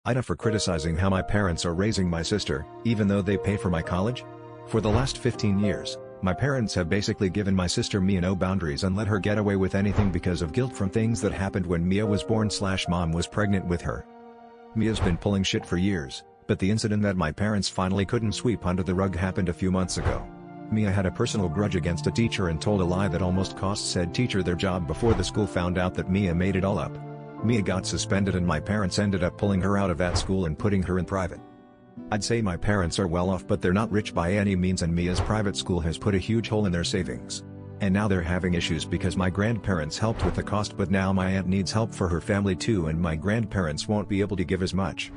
AITA for criticizing how my parents are raising my sister, even though they pay for my college? For the last 15 years, my parents have basically given my sister Mia no boundaries and let her get away with anything because of guilt from things that happened when Mia was born/mom was pregnant with her. Mia's been pulling shit for years, but the incident that my parents finally couldn't sweep under the rug happened a few months ago. Mia had a personal grudge against a teacher and told a lie that almost cost said teacher their job before the school found out that Mia made it all up. Mia got suspended and my parents ended up pulling her out of that school and putting her in private. I'd say my parents are well off, but they're not rich by any means, and Mia's private school has put a huge hole in their savings. And now they're having issues because my grandparents helped with the cost, but now my aunt needs help for her family too, and my grandparents won't be able to give as much.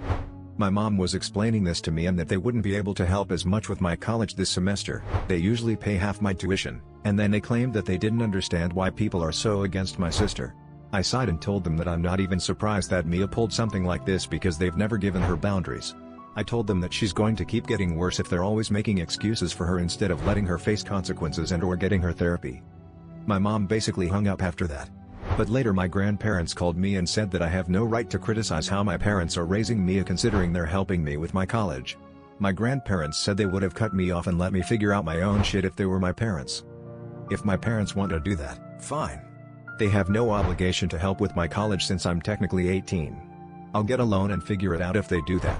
My mom was explaining this to me and that they wouldn't be able to help as much with my college this semester. They usually pay half my tuition, and then they claimed that they didn't understand why people are so against my sister. I sighed and told them that I'm not even surprised that Mia pulled something like this because they've never given her boundaries. I told them that she's going to keep getting worse if they're always making excuses for her instead of letting her face consequences and/or getting her therapy. My mom basically hung up after that. But later my grandparents called me and said that I have no right to criticize how my parents are raising Mia considering they're helping me with my college. My grandparents said they would have cut me off and let me figure out my own shit if they were my parents. If my parents want to do that, fine. They have no obligation to help with my college since I'm technically 18. I'll get a loan and figure it out if they do that.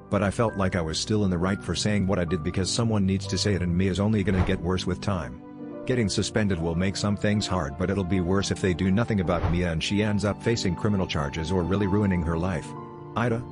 But I felt like I was still in the right for saying what I did because someone needs to say it, and Mia's only gonna get worse with time. Getting suspended will make some things hard, but it'll be worse if they do nothing about Mia and she ends up facing criminal charges or really ruining her life. AITA.